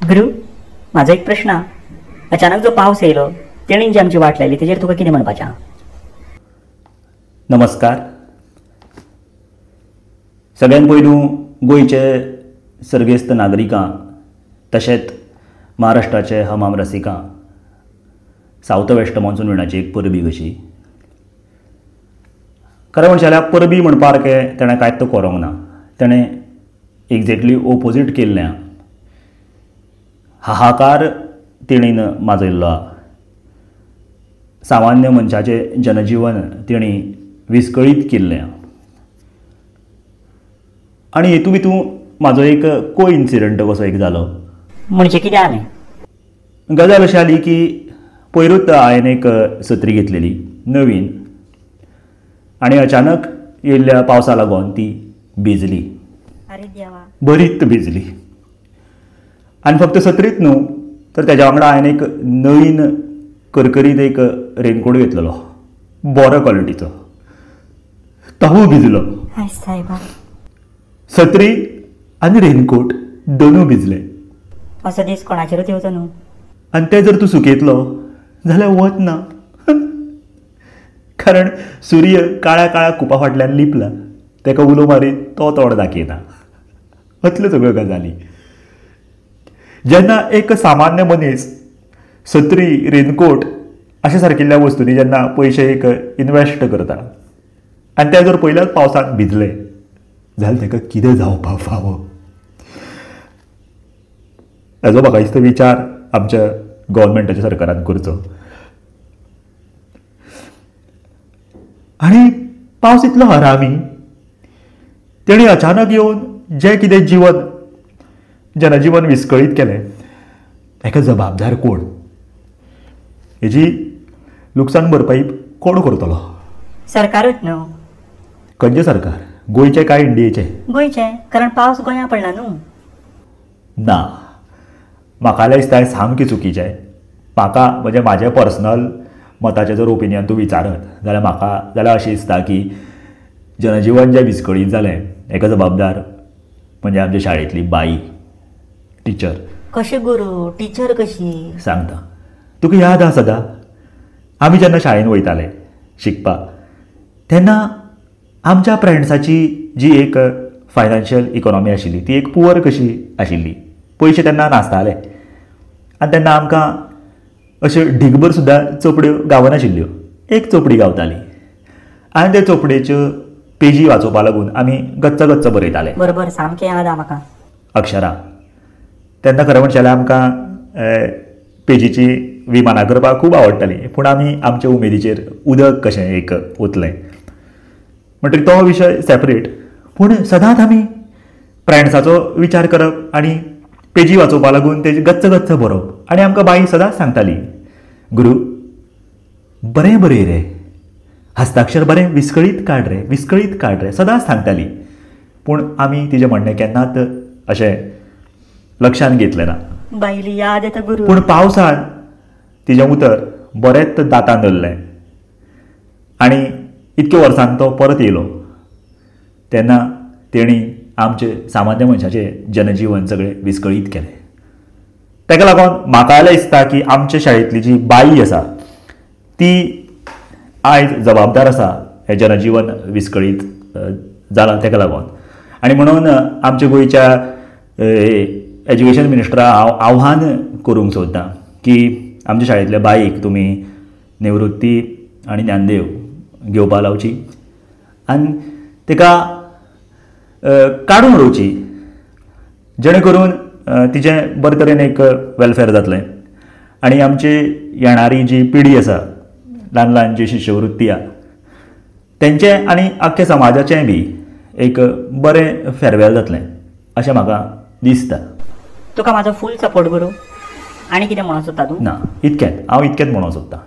गुरु, माझा एक प्रश्न. अचानक जो पावस येयलो तेणीन जी आमची वाट लायली तेजेर तुका कितें म्हणपाचें? नमस्कार. सगळ्यान पयलू गोंयचे सर्गेस्त नागरिकां तशेंच महाराष्ट्राचे हमाम रसिकां सावथ वेस्ट मॉन्सून विणाची एक परबी कशी. खरें म्हणचें जाल्यार परबी म्हणपा सारकें तेणें कांयच करूंक ना. तेणें एक्झॅक्टली ओपोजीट केल्लें. हाहाकार तेणीन माजयल्लो आहा. सामान्य मनशाचें जनजीवन तेणी विस्कळीत केल्लें आहा. आनी हेतूं भितूं म्हाजो एक कोइन्सिडंट कसो एक जालो. म्हणजे कितें जालें? गजाल अशी जाली की पयरूच हांवें एक सत्री घेतलेली नवीन, आनी अचानक येयल्ल्या पावसा लागून ती भिजली. अरे देवा. बरीच भिजली. आनी फक्त सत्रीच न्हू तर तेज्या वांगडा हांवें एक नवीन करकरीत एक रेनकोट घेतलेलो बरो क्वॉलिटीचो. तोवूय भिजलो. हाय सायबा. सत्री आनी रेनकोट दोनूय भिजले. असो दीस कोणाचेरूच येवचो न्हू. आनी ते जर तूं सुकयतलो जाल्यार वत ना. कारण सूर्य काळ्या काळ्या कुपा फाटल्यान लिपला. ताका उलो मारीत तो तोंड दाखयता. असल्यो सगळ्यो गजाली. जेन्ना एक सामान्य मनीस सत्री रेनकोट अशा सारकिल्ल्या वस्तूंनी जेन्ना पयशे एक इन्वेस्ट करता आनी ते जर पयल्याच पावसांत भिजले जाल्यार ताका कितें जावपाक फावो. हाजो म्हाका दिसता विचार आमच्या गव्हर्मेंटाच्या सरकारान करचो. आनी पावस इतलो हरामी. तेणी अचानक येवन जें कितें जीवन जनजीवन विस्कळीत केलें हाका जबाबदार कोण? हेजी लुकसाण भरपाई कोण करतलो? सरकारूच न्हू. खंयचें सरकार? गोंयचें काय इंडियेचें? गोंयचें. कारण पावस गोंया पडला न्हू. ना, म्हाका दिसता सामकें चुकीचें. म्हाका म्हणजे म्हाजें पर्सनल मताचें जर ओपिनियन तूं विचारत जाल्यार अशें दिसता की जनजीवन जें विस्कळीत जालें हाका जबाबदार म्हणजे आमच्या शाळेंतली बाई, टिचर. कशें गुरू? टिचर कशी? सांगता. तुका याद आसा सदां आमी जेन्ना शाळेंत वयताले शिकपाक तेन्ना आमच्या फ्रेंड्साची जी एक फायनान्शियल इकॉनॉमी आशिल्ली ती एक पुवर कशी आशिल्ली. पयशे तेन्ना नासताले आनी तेन्ना आमकां अश्यो ढिगभर सुद्दां चोपड्यो गावनाशिल्ल्यो. एक चोपडी गावताली आनी त्या चोपडेच्यो पेजी वाचोवपा लागून आमी गच्च गच्च बरयताले. बरोबर. सामकें याद आहा म्हाका. अक्षरां. तेन्ना खरें म्हणचें जाल्यार आमकां पेजीची विमानां करपाक खूब आवडटाली. पूण आमी आमच्या उमेदीचेर उदक कशें एक ओतलें म्हणटकीर तो विशय सेपरेट. पूण सदांच आमी फ्रेंड्साचो विचार करप आनी पेजी वाचोवपा लागून तेजी गच्च गच्च बरोवप. आनी आमकां बाई सदांच सांगताली, गुरू बरें बरय रे, हस्ताक्षर बरें विस्कळीत काड रे, विस्कळीत काड रे, सदांच सांगताली. पूण आमी तिजें म्हणणें केन्नाच अशें लक्षांत घेतलें ना. बायली याद येता गुरू. पूण पावसान तिजें उतर बरेंच दातान धरलें आनी इतक्या वर्सांनी तो परत येयलो तेन्ना तेणी आमचे सामान्य मनशाचें जनजीवन सगळें विस्कळीत केलें. ताका लागून म्हाका जाल्यार दिसता की आमचे शाळेंतली जी बाई आसा ती आयज जबाबदार आसा हें जनजीवन विस्कळीत जालां ताका लागून. आनी म्हणून आमच्या गोंयच्या एज्युकेशन मिनिस्टराक हांव आव्हान करूंक सोदतां की आमच्या शाळेंतल्या बाईक तुमी निवृत्ती आनी ज्ञानदेव घेवपा लावची आनी ताका काडून उडोवची जेणे करून तिजें बरे तरेन एक वेलफेअर जातलें. आनी आमची येणारी जी पिढी आसा ल्हान ल्हान जी शिश्यवृत्ती आहा तेंचें आनी आख्ख्या समाजाचें बी एक बरें फेरवेल जातलें अशें म्हाका दिसता. तुका म्हाजो फूल सपोर्ट गुरू. आनी कितें म्हणूंक सोदता तूं? ना, इतकेंच. हांव इतकेंच म्हणूंक सोदतां.